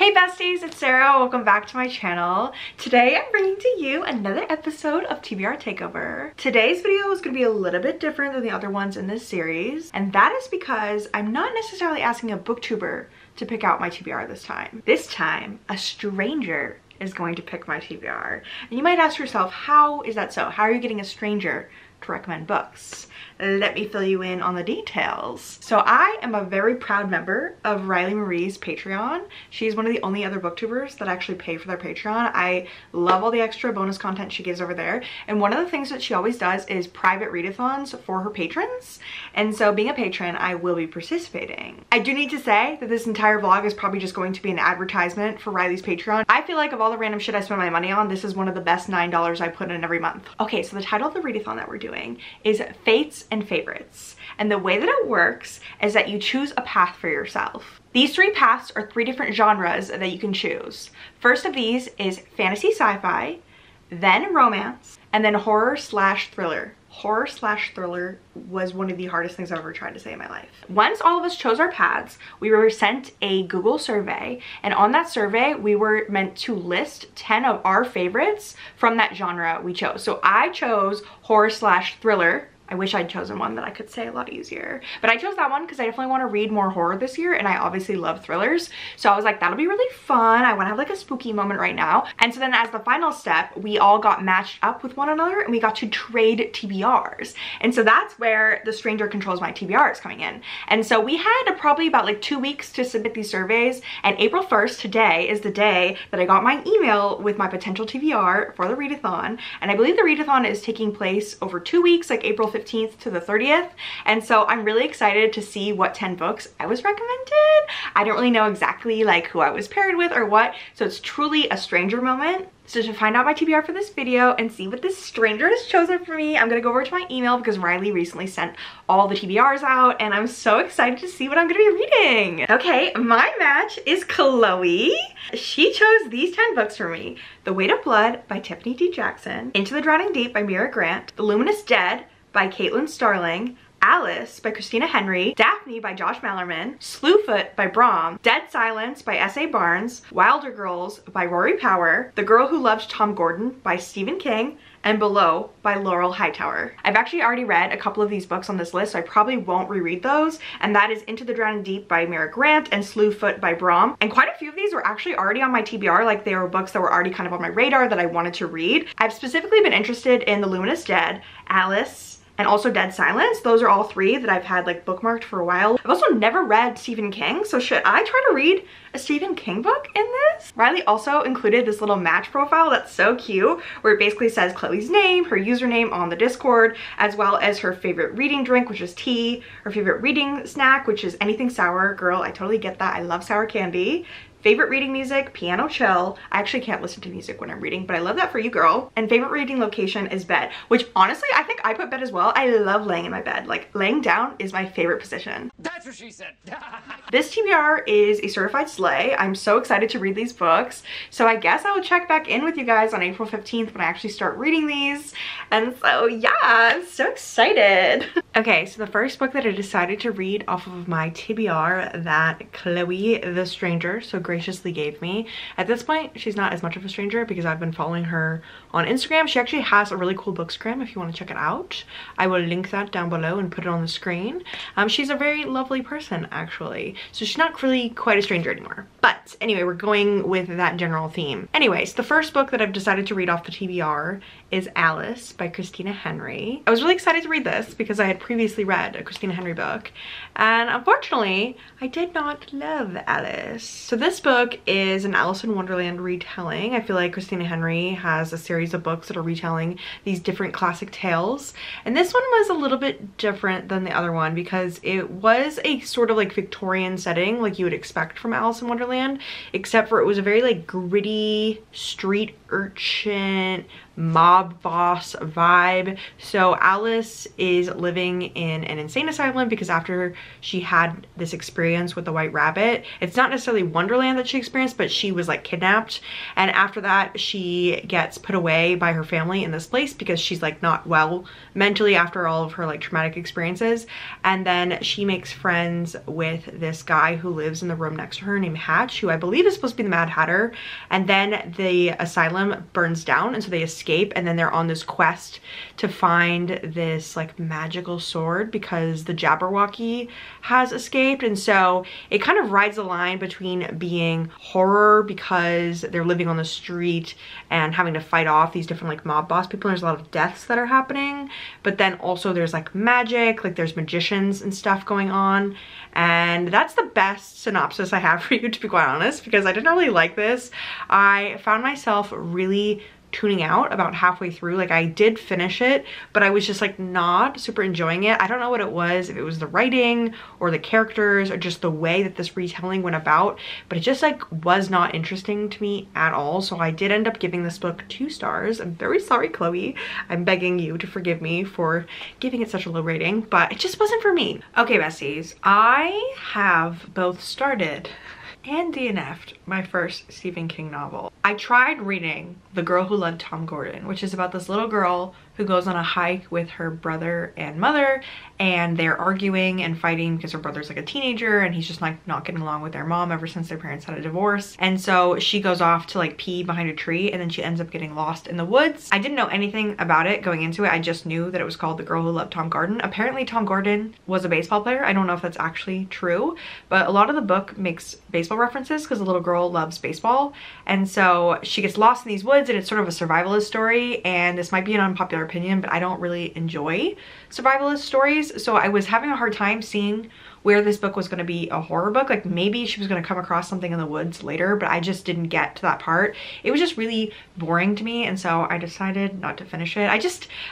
Hey besties, it's Sarah. Welcome back to my channel. Today I'm bringing to you another episode of TBR Takeover. Today's video is going to be a little bit different than the other ones in this series, and that is because I'm not necessarily asking a booktuber to pick out my TBR this time. This time, a stranger is going to pick my TBR. And you might ask yourself, how is that so? How are you getting a stranger to recommend books? Let me fill you in on the details. So I am a very proud member of Riley Marie's Patreon. She's one of the only other booktubers that actually pay for their Patreon. I love all the extra bonus content she gives over there. And one of the things that she always does is private readathons for her patrons. And so being a patron, I will be participating. I do need to say that this entire vlog is probably just going to be an advertisement for Riley's Patreon. I feel like of all the random shit I spend my money on, this is one of the best $9 I put in every month. Okay, so the title of the readathon that we're doing is Fates and Favorites. And the way that it works is that you choose a path for yourself. These three paths are three different genres that you can choose. First of these is fantasy sci-fi, then romance, and then horror/thriller. Horror/thriller was one of the hardest things I've ever tried to say in my life. Once all of us chose our paths, we were sent a Google survey, and on that survey we were meant to list 10 of our favorites from that genre we chose. So I chose horror/thriller. I wish I'd chosen one that I could say a lot easier, but I chose that one because I definitely want to read more horror this year, and I obviously love thrillers. So I was like, that'll be really fun. I want to have like a spooky moment right now. And so then as the final step, we all got matched up with one another and we got to trade TBRs. And so that's where the stranger controls my TBRs coming in. And so we had probably about like 2 weeks to submit these surveys, and April 1st, today, is the day that I got my email with my potential TBR for the readathon. And I believe the readathon is taking place over 2 weeks, like April 15th to the 30th. And so I'm really excited to see what 10 books I was recommended. I don't really know exactly like who I was paired with or what, so it's truly a stranger moment. So to find out my TBR for this video and see what this stranger has chosen for me, I'm gonna go over to my email because Riley recently sent all the TBRs out, and I'm so excited to see what I'm gonna be reading. Okay, my match is Chloe. She chose these 10 books for me. The Weight of Blood by Tiffany D. Jackson, Into the Drowning Deep by Mira Grant, The Luminous Dead by Caitlin Starling, Alice by Christina Henry, Daphne by Josh Malerman, Slewfoot by Brom, Dead Silence by S.A. Barnes, Wilder Girls by Rory Power, The Girl Who Loved Tom Gordon by Stephen King, and Below by Laurel Hightower. I've actually already read a couple of these books on this list, so I probably won't reread those, and that is Into the Drowning Deep by Mira Grant and Slewfoot by Brom. And quite a few of these were actually already on my TBR, like they were books that were already kind of on my radar that I wanted to read. I've specifically been interested in The Luminous Dead, Alice, and also Dead Silence. Those are all three that I've had like bookmarked for a while. I've also never read Stephen King, so should I try to read a Stephen King book in this? Riley also included this little match profile that's so cute, where it basically says Chloe's name, her username on the Discord, as well as her favorite reading drink, which is tea, her favorite reading snack, which is anything sour. Girl, I totally get that. I love sour candy. Favorite reading music, piano chill. I actually can't listen to music when I'm reading, but I love that for you, girl. And favorite reading location is bed, which honestly, I think I put bed as well. I love laying in my bed. Like, laying down is my favorite position. That's what she said. This TBR is a certified slay. I'm so excited to read these books. So I guess I will check back in with you guys on April 15th when I actually start reading these. And so yeah, I'm so excited. Okay, so the first book that I decided to read off of my TBR that Chloe the Stranger so graciously gave me. At this point, she's not as much of a stranger because I've been following her on Instagram. She actually has a really cool bookstagram if you want to check it out. I will link that down below and put it on the screen. She's a very lovely person, actually. So she's not really quite a stranger anymore. But anyway, we're going with that general theme. Anyways, the first book that I've decided to read off the TBR is Alice by Christina Henry. I was really excited to read this because I had previously read a Christina Henry book, and unfortunately, I did not love Alice. So this book is an Alice in Wonderland retelling. I feel like Christina Henry has a series of books that are retelling these different classic tales, and this one was a little bit different than the other one because it was a sort of like Victorian setting like you would expect from Alice in Wonderland, except for it was a very like gritty street urchin mob boss vibe. So Alice is living in an insane asylum because after she had this experience with the white rabbit, it's not necessarily Wonderland that she experienced, but she was like kidnapped, and after that she gets put away by her family in this place because she's like not well mentally after all of her like traumatic experiences. And then she makes friends with this guy who lives in the room next to her named Hatch, who I believe is supposed to be the Mad Hatter. And then the asylum burns down, and so they escape, and then they're on this quest to find this like magical sword because the Jabberwocky has escaped. And so it kind of rides the line between being horror because they're living on the street and having to fight off these different like mob boss people, and there's a lot of deaths that are happening, but then also there's like magic, like there's magicians and stuff going on. And that's the best synopsis I have for you, to be quite honest, because I didn't really like this. I found myself really tuning out about halfway through. Like I did finish it, but I was just like not super enjoying it. I don't know what it was, if it was the writing or the characters or just the way that this retelling went about, but it just like was not interesting to me at all. So I did end up giving this book 2 stars. I'm very sorry, Chloe. I'm begging you to forgive me for giving it such a low rating, but it just wasn't for me. Okay, besties, I have both started and DNF'd my first Stephen King novel. I tried reading The Girl Who Loved Tom Gordon, which is about this little girl who goes on a hike with her brother and mother, and they're arguing and fighting because her brother's like a teenager and he's just like not getting along with their mom ever since their parents had a divorce. And so she goes off to like pee behind a tree, and then she ends up getting lost in the woods. I didn't know anything about it going into it. I just knew that it was called The Girl Who Loved Tom Gordon. Apparently Tom Gordon was a baseball player. I don't know if that's actually true, but a lot of the book makes baseball references because the little girl loves baseball. And so she gets lost in these woods, and it's sort of a survivalist story. And this might be an unpopular opinion, but I don't really enjoy survivalist stories, so I was having a hard time seeing where this book was going to be a horror book. Like maybe she was going to come across something in the woods later, but I just didn't get to that part. It was just really boring to me, and so I decided not to finish it.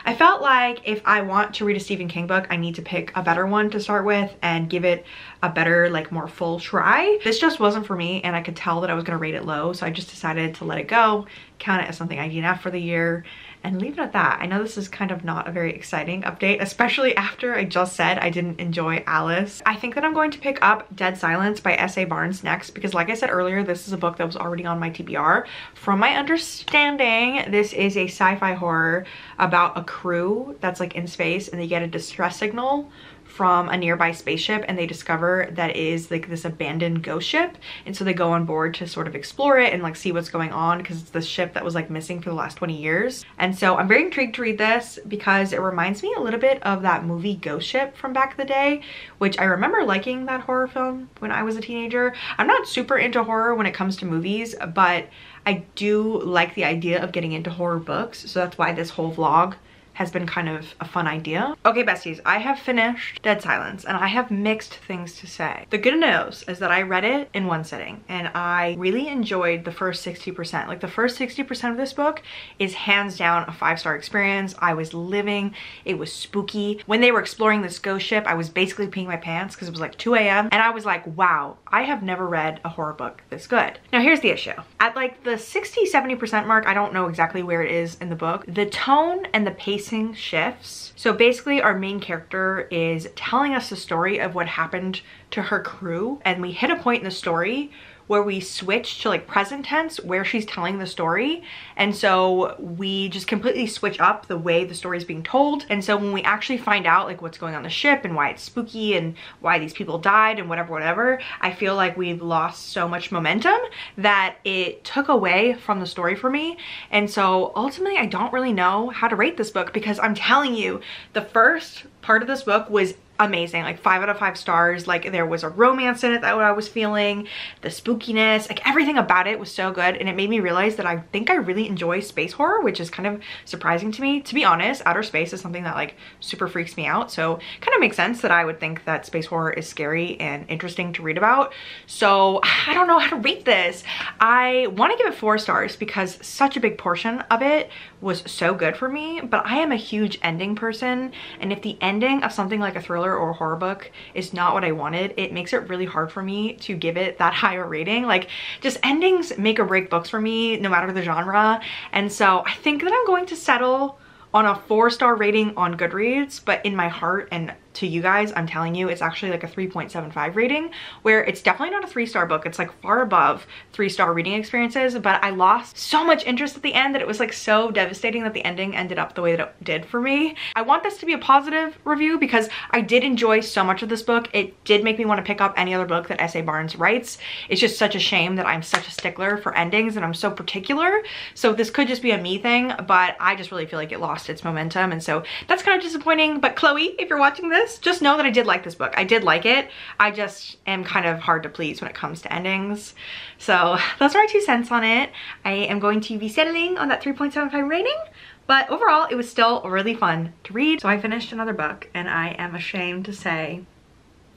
I felt like if I want to read a Stephen King book, I need to pick a better one to start with and give it a better, like more full try. This just wasn't for me, and I could tell that I was going to rate it low, so I just decided to let it go, count it as something I DNF for the year, and leave it at that. I know this is kind of not a very exciting update, especially after I just said I didn't enjoy Alice. I think that I'm going to pick up Dead Silence by S.A. Barnes next, because like I said earlier, this is a book that was already on my TBR. From my understanding, this is a sci-fi horror about a crew that's like in space, and they get a distress signal from a nearby spaceship, and they discover that it is like this abandoned ghost ship, and so they go on board to sort of explore it and like see what's going on, because it's this ship that was like missing for the last 20 years. And so I'm very intrigued to read this because it reminds me a little bit of that movie Ghost Ship from back in the day, which I remember liking that horror film when I was a teenager. I'm not super into horror when it comes to movies, but I do like the idea of getting into horror books, so that's why this whole vlog has been kind of a fun idea. Okay, besties, I have finished Dead Silence, and I have mixed things to say. The good news is that I read it in one sitting, and I really enjoyed the first 60%. Like the first 60% of this book is hands down a 5-star experience. I was living, it was spooky. When they were exploring this ghost ship, I was basically peeing my pants because it was like 2 a.m. and I was like, wow, I have never read a horror book this good. Now here's the issue. At like the 60-70% mark, I don't know exactly where it is in the book, the tone and the pacing shifts. So basically our main character is telling us the story of what happened to her crew, and we hit a point in the story where we switch to like present tense where she's telling the story, and so we just completely switch up the way the story is being told. And so when we actually find out like what's going on the ship and why it's spooky and why these people died and whatever, I feel like we've lost so much momentum that it took away from the story for me. And so ultimately I don't really know how to rate this book, because I'm telling you, the first part of this book was amazing, like 5 out of 5 stars. Like there was a romance in it that I was feeling, the spookiness, like everything about it was so good, and it made me realize that I think I really enjoy space horror, which is kind of surprising to me. To be honest, outer space is something that like super freaks me out, so kind of makes sense that I would think that space horror is scary and interesting to read about. So I don't know how to rate this. I want to give it 4 stars because such a big portion of it was so good for me, but I am a huge ending person, and if the ending of something like a thriller or a horror book is not what I wanted, it makes it really hard for me to give it that higher rating. Like, just endings make or break books for me, no matter the genre. And so I think that I'm going to settle on a 4-star rating on Goodreads, but in my heart and to you guys, I'm telling you, it's actually like a 3.75 rating, where it's definitely not a 3-star book. It's like far above 3-star reading experiences, but I lost so much interest at the end that it was like so devastating that the ending ended up the way that it did for me. I want this to be a positive review because I did enjoy so much of this book. It did make me want to pick up any other book that S.A. Barnes writes. It's just such a shame that I'm such a stickler for endings and I'm so particular. So this could just be a me thing, but I just really feel like it lost its momentum, and so that's kind of disappointing. But Chloe, if you're watching this, just know that I did like this book. I did like it. I just am kind of hard to please when it comes to endings. So those are my 2 cents on it. I am going to be settling on that 3.75 rating, but overall it was still really fun to read. So I finished another book and I am ashamed to say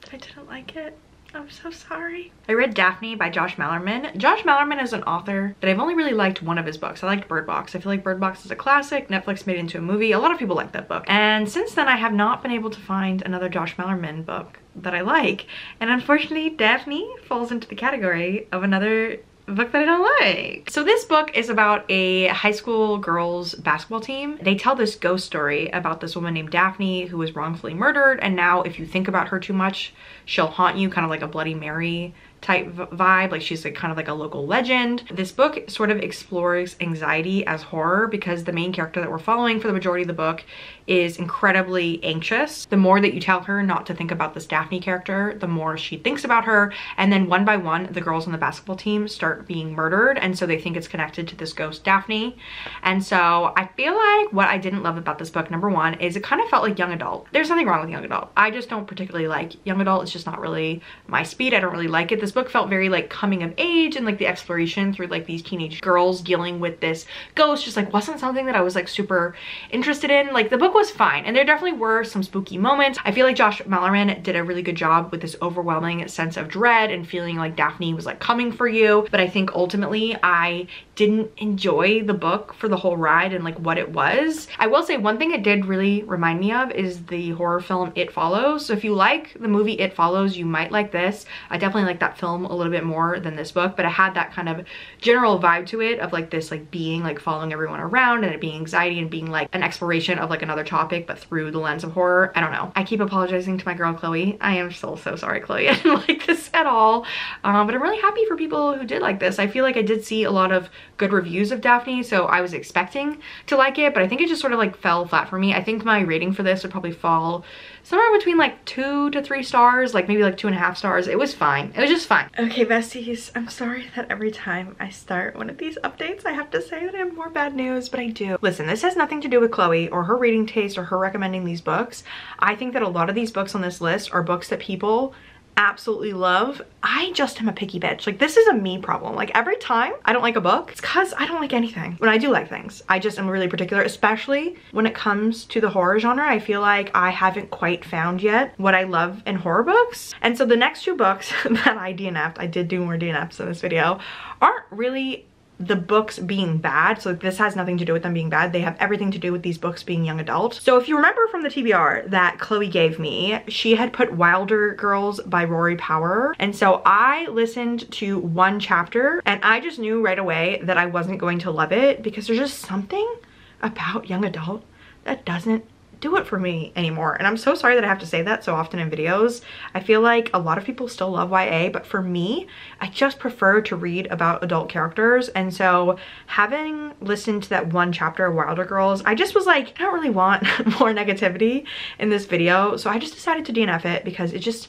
that I didn't like it. I'm so sorry. I read Daphne by Josh Malerman. Josh Malerman is an author that I've only really liked one of his books. I liked Bird Box. I feel like Bird Box is a classic. Netflix made it into a movie. A lot of people like that book. And since then, I have not been able to find another Josh Malerman book that I like. And unfortunately, Daphne falls into the category of another book that I don't like. So this book is about a high school girls basketball team. They tell this ghost story about this woman named Daphne who was wrongfully murdered, and now if you think about her too much, she'll haunt you, kind of like a Bloody Mary type vibe. Like, she's like kind of like a local legend. This book sort of explores anxiety as horror because the main character that we're following for the majority of the book is incredibly anxious. The more that you tell her not to think about this Daphne character, the more she thinks about her, and then one by one the girls on the basketball team start being murdered, and so they think it's connected to this ghost Daphne. And so I feel like what I didn't love about this book, number one, is it kind of felt like young adult. There's nothing wrong with young adult. I just don't particularly like young adult. It's just not really my speed. I don't really like it. This book felt very like coming of age, and like the exploration through like these teenage girls dealing with this ghost just like wasn't something that I was like super interested in. Like, the book was fine, and there definitely were some spooky moments. I feel like Josh Malerman did a really good job with this overwhelming sense of dread and feeling like Daphne was like coming for you, but I think ultimately I didn't enjoy the book for the whole ride and like what it was. I will say one thing it did really remind me of is the horror film It Follows. So if you like the movie It Follows, you might like this. I definitely like that film a little bit more than this book, but it had that kind of general vibe to it of like this like being like following everyone around, and it being anxiety and being like an exploration of like another topic but through the lens of horror. I don't know. I keep apologizing to my girl Chloe. I am so sorry, Chloe. I didn't like this at all, but I'm really happy for people who did like this. I feel like I did see a lot of good reviews of Daphne, so I was expecting to like it, but I think it just sort of like fell flat for me. I think my rating for this would probably fall somewhere between like 2 to 3 stars, like maybe like 2.5 stars. It was fine. It was just fine. Okay, besties, I'm sorry that every time I start one of these updates, I have to say that I have more bad news, but I do. Listen, this has nothing to do with Chloe or her reading taste or her recommending these books. I think that a lot of these books on this list are books that people absolutely love. I just am a picky bitch. Like, this is a me problem. Like, every time I don't like a book, it's because I don't like anything. When I do like things, I just am really particular, especially when it comes to the horror genre. I feel like I haven't quite found yet what I love in horror books. And so the next 2 books that I DNF'd, I did do more DNFs in this video, aren't really the books being bad. So this has nothing to do with them being bad. They have everything to do with these books being young adult. So if you remember from the TBR that Chloe gave me, she had put Wilder Girls by Rory Power. And so I listened to 1 chapter and I just knew right away that I wasn't going to love it because there's just something about young adult that doesn't do it for me anymore. And I'm so sorry that I have to say that so often in videos. I feel like a lot of people still love YA, but for me, I just prefer to read about adult characters. And so having listened to that 1 chapter of Wilder Girls, I just was like, I don't really want more negativity in this video. So I just decided to DNF it because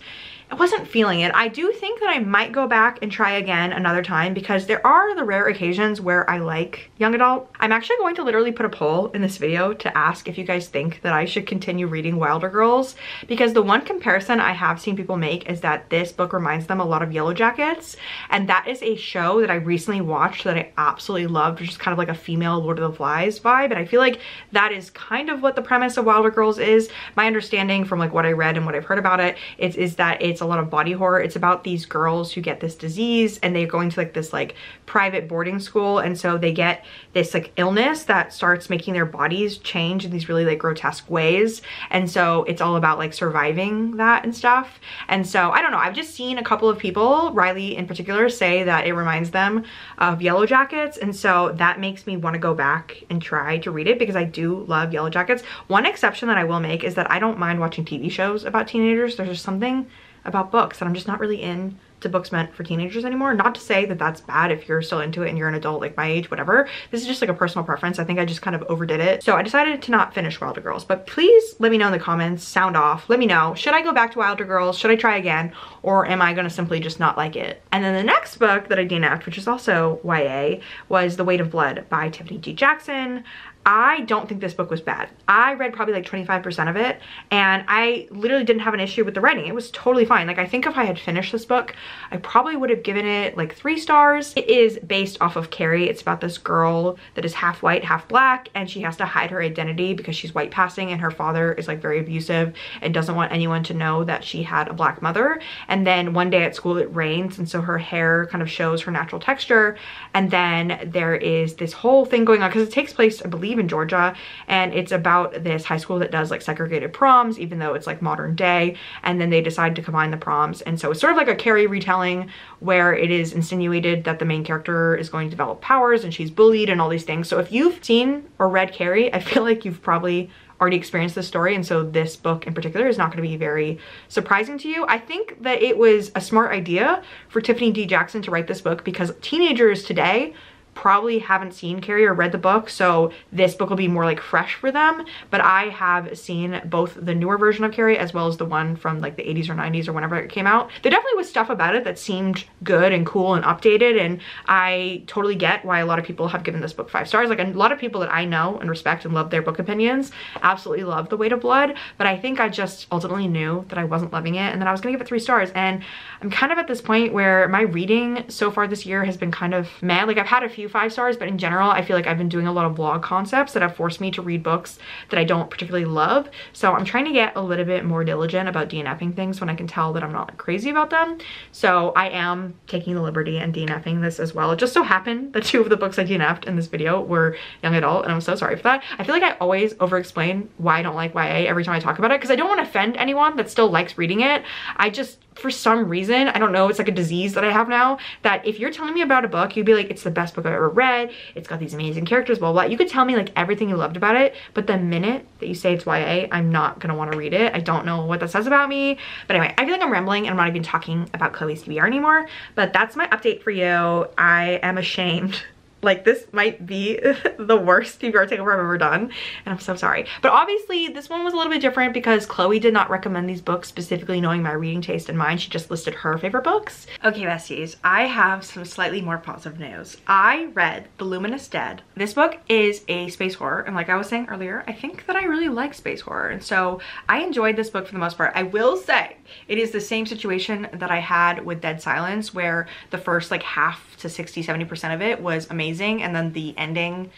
I wasn't feeling it. I do think that I might go back and try again another time because there are the rare occasions where I like young adult. I'm actually going to literally put a poll in this video to ask if you guys think that I should continue reading Wilder Girls, because the one comparison I have seen people make is that this book reminds them a lot of Yellow Jackets, and that is a show that I recently watched that I absolutely loved, which is kind of like a female Lord of the Flies vibe, and I feel like that is kind of what the premise of Wilder Girls is. My understanding from like what I read and what I've heard about it is that it's it's a lot of body horror. It's about these girls who get this disease and they're going to like this like private boarding school, and so they get this like illness that starts making their bodies change in these really like grotesque ways, and so it's all about like surviving that and stuff. And so I don't know, I've just seen a couple of people, Riley in particular, say that it reminds them of Yellow Jackets, and so that makes me want to go back and try to read it because I do love Yellow Jackets. One exception that I will make is that I don't mind watching TV shows about teenagers. There's just something about books that I'm just not really in to books meant for teenagers anymore. Not to say that that's bad if you're still into it and you're an adult like my age, whatever. This is just like a personal preference. I think I just kind of overdid it. So I decided to not finish Wilder Girls, but please let me know in the comments, sound off, let me know. Should I go back to Wilder Girls? Should I try again? Or am I gonna simply just not like it? And then the next book that I DNF'd, which is also YA, was The Weight of Blood by Tiffany D. Jackson. I don't think this book was bad. I read probably like 25% of it, and I literally didn't have an issue with the writing. It was totally fine. Like, I think if I had finished this book, I probably would have given it like 3 stars. It is based off of Carrie. It's about this girl that is half white, half black, and she has to hide her identity because she's white passing, and her father is like very abusive and doesn't want anyone to know that she had a black mother. And then one day at school it rains, and so her hair kind of shows her natural texture. And then there is this whole thing going on because it takes place, I believe, in Georgia, and it's about this high school that does like segregated proms, even though it's like modern day, and then they decide to combine the proms. And so it's sort of like a Carrie retelling where it is insinuated that the main character is going to develop powers and she's bullied and all these things. So if you've seen or read Carrie, I feel like you've probably already experienced this story, and so this book in particular is not going to be very surprising to you. I think that it was a smart idea for Tiffany D. Jackson to write this book because teenagers today probably haven't seen Carrie or read the book, so this book will be more like fresh for them. But I have seen both the newer version of Carrie as well as the one from like the 80s or 90s or whenever it came out. There definitely was stuff about it that seemed good and cool and updated, and I totally get why a lot of people have given this book 5 stars. Like, a lot of people that I know and respect and love their book opinions absolutely love The Weight of Blood, but I think I just ultimately knew that I wasn't loving it and that I was gonna give it 3 stars. And I'm kind of at this point where my reading so far this year has been kind of meh. Like, I've had a few 5 stars, but in general I feel like I've been doing a lot of vlog concepts that have forced me to read books that I don't particularly love. So I'm trying to get a little bit more diligent about DNFing things when I can tell that I'm not like crazy about them. So I am taking the liberty and DNFing this as well. It just so happened that 2 of the books I DNF'd in this video were young adult, and I'm so sorry for that. I feel like I always over explain why I don't like YA every time I talk about it because I don't want to offend anyone that still likes reading it. I just, for some reason, I don't know, it's like a disease that I have now, that if you're telling me about a book, you'd be like, it's the best book I've ever read, it's got these amazing characters, blah, blah. You could tell me like everything you loved about it, but the minute that you say it's YA, I'm not gonna want to read it. I don't know what that says about me. But anyway, I feel like I'm rambling and I'm not even talking about Chloe's TBR anymore, but that's my update for you. I am ashamed. Like, this might be the worst TBR takeover I've ever done, and I'm so sorry. But obviously this one was a little bit different because Chloe did not recommend these books specifically knowing my reading taste in mind. She just listed her favorite books. Okay, besties, I have some slightly more positive news. I read The Luminous Dead. This book is a space horror, and like I was saying earlier, I think that I really like space horror, and so I enjoyed this book for the most part. I will say it is the same situation that I had with Dead Silence, where the first like half to 60-70% of it was amazing, and then the ending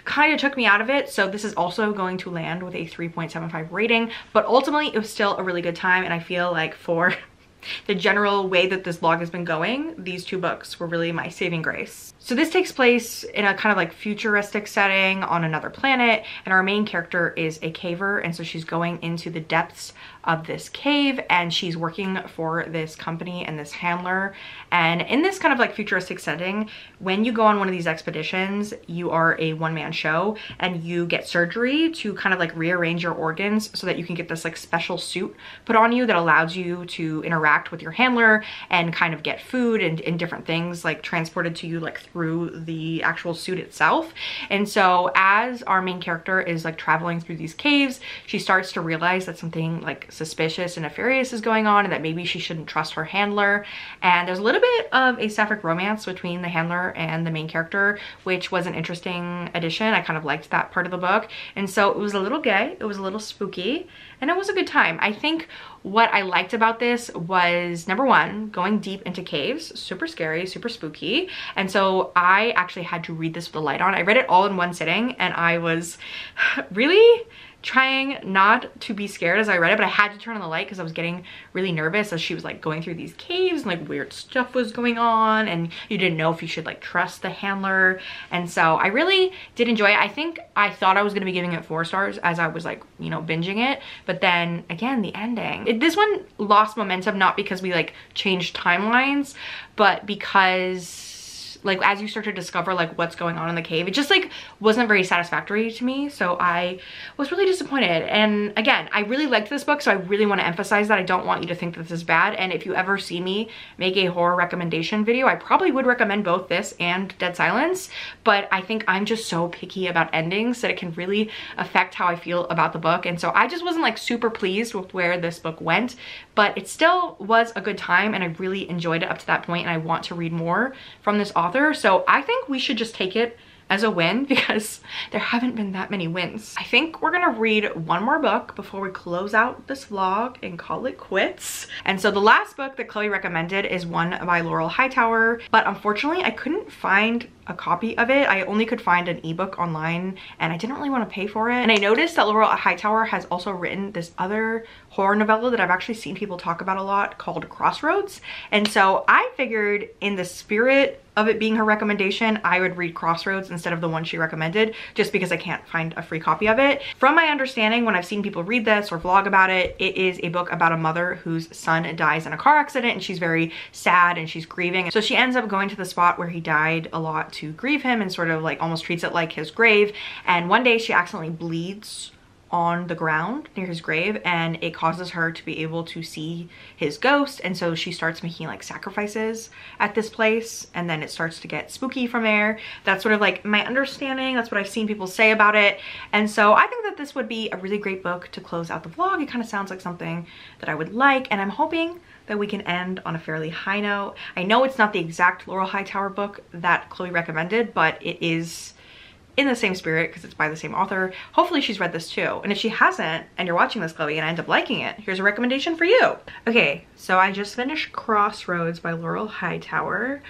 kind of took me out of it. So this is also going to land with a 3.75 rating, but ultimately it was still a really good time, and I feel like for the general way that this vlog has been going, these 2 books were really my saving grace. So this takes place in a kind of like futuristic setting on another planet, and our main character is a caver, and so she's going into the depths of this cave, and she's working for this company and this handler. And in this kind of like futuristic setting, when you go on one of these expeditions, you are a one-man show, and you get surgery to kind of like rearrange your organs so that you can get this like special suit put on you that allows you to interact with your handler and kind of get food and different things like transported to you like through the actual suit itself. And so as our main character is like traveling through these caves, she starts to realize that something like suspicious and nefarious is going on, and that maybe she shouldn't trust her handler. And there's a little bit of a sapphic romance between the handler and the main character, which was an interesting addition. I kind of liked that part of the book, and so it was a little gay, it was a little spooky, and it was a good time. I think what I liked about this was, number one, going deep into caves, super scary, super spooky. And so I actually had to read this with the light on. I read it all in one sitting, and I was really trying not to be scared as I read it, but I had to turn on the light because I was getting really nervous as she was like going through these caves and like weird stuff was going on, and you didn't know if you should like trust the handler. And so I really did enjoy it. I think I thought I was going to be giving it 4 stars as I was like, you know, binging it, but then again, the ending. This one lost momentum, not because we like changed timelines, but because like as you start to discover like what's going on in the cave, it just like wasn't very satisfactory to me. So I was really disappointed. And again, I really liked this book, so I really want to emphasize that. I don't want you to think that this is bad. And if you ever see me make a horror recommendation video, I probably would recommend both this and Dead Silence, but I think I'm just so picky about endings that it can really affect how I feel about the book. And so I just wasn't like super pleased with where this book went, but it still was a good time and I really enjoyed it up to that point, and I want to read more from this author. So I think we should just take it as a win because there haven't been that many wins. I think we're gonna read one more book before we close out this vlog and call it quits. And so the last book that Chloe recommended is one by Laurel Hightower, but unfortunately I couldn't find a copy of it. I only could find an ebook online and I didn't really want to pay for it. And I noticed that Laurel Hightower has also written this other horror novella that I've actually seen people talk about a lot called Crossroads. And so I figured in the spirit of it being her recommendation, I would read Crossroads instead of the one she recommended, just because I can't find a free copy of it. From my understanding, when I've seen people read this or vlog about it, it is a book about a mother whose son dies in a car accident and she's very sad and she's grieving. So she ends up going to the spot where he died a lot to grieve him and sort of like almost treats it like his grave. And one day she accidentally bleeds on the ground near his grave and it causes her to be able to see his ghost, and so she starts making like sacrifices at this place, and then it starts to get spooky from there. That's sort of like my understanding. That's what I've seen people say about it, and so I think that this would be a really great book to close out the vlog. It kind of sounds like something that I would like, and I'm hoping that we can end on a fairly high note. I know it's not the exact Laurel Hightower book that Chloe recommended, but it is in the same spirit because it's by the same author. Hopefully she's read this too. And if she hasn't and you're watching this, Chloe, and I end up liking it, here's a recommendation for you. Okay, so I just finished Crossroads by Laurel Hightower,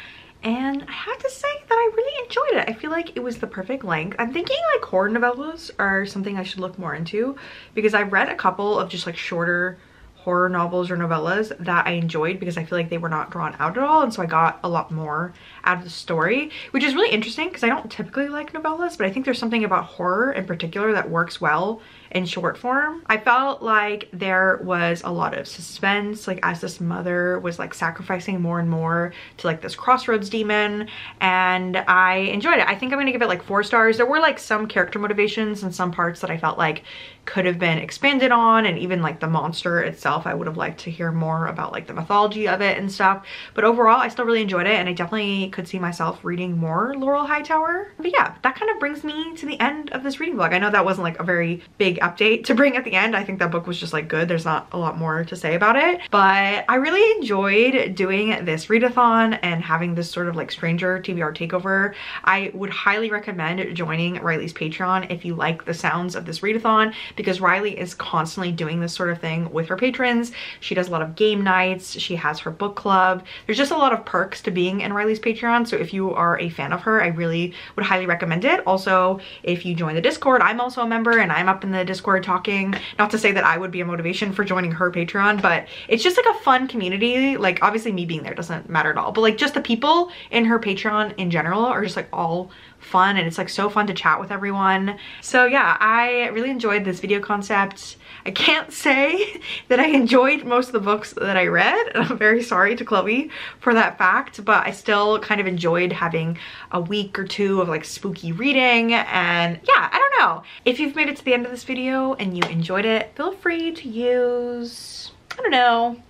and I have to say that I really enjoyed it. I feel like it was the perfect length. I'm thinking like horror novellas are something I should look more into, because I've read a couple of just like shorter horror novels or novellas that I enjoyed because I feel like they were not drawn out at all, and so I got a lot more out of the story, which is really interesting because I don't typically like novellas, but I think there's something about horror in particular that works well in short form. I felt like there was a lot of suspense, like as this mother was like sacrificing more and more to like this crossroads demon, and I enjoyed it. I think I'm gonna give it like 4 stars. There were like some character motivations and some parts that I felt like could have been expanded on, and even like the monster itself, I would have liked to hear more about like the mythology of it and stuff. But overall, I still really enjoyed it, and I definitely could see myself reading more Laurel Hightower. But yeah, that kind of brings me to the end of this reading vlog. I know that wasn't like a very big update to bring at the end. I think that book was just like good. There's not a lot more to say about it, but I really enjoyed doing this readathon and having this sort of like stranger TBR takeover. I would highly recommend joining Riley's Patreon if you like the sounds of this readathon, because Riley is constantly doing this sort of thing with her patrons. She does a lot of game nights. She has her book club. There's just a lot of perks to being in Riley's Patreon. So if you are a fan of her, I really would highly recommend it. Also, if you join the Discord, I'm also a member and I'm up in the Discord talking. Not to say that I would be a motivation for joining her Patreon, but it's just like a fun community. Like obviously me being there doesn't matter at all, but like just the people in her Patreon in general are just like all fun, and it's like so fun to chat with everyone. So yeah, I really enjoyed this video concept. I can't say that I enjoyed most of the books that I read, and I'm very sorry to Chloe for that fact, but I still kind of enjoyed having a week or 2 of like spooky reading. And yeah, I don't know. If you've made it to the end of this video and you enjoyed it, feel free to use, I don't know,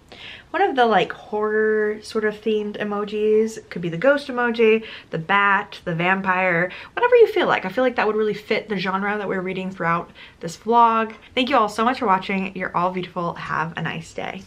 one of the like horror sort of themed emojis. It could be the ghost emoji, the bat, the vampire, whatever you feel like. I feel like that would really fit the genre that we're reading throughout this vlog. Thank you all so much for watching. You're all beautiful. Have a nice day.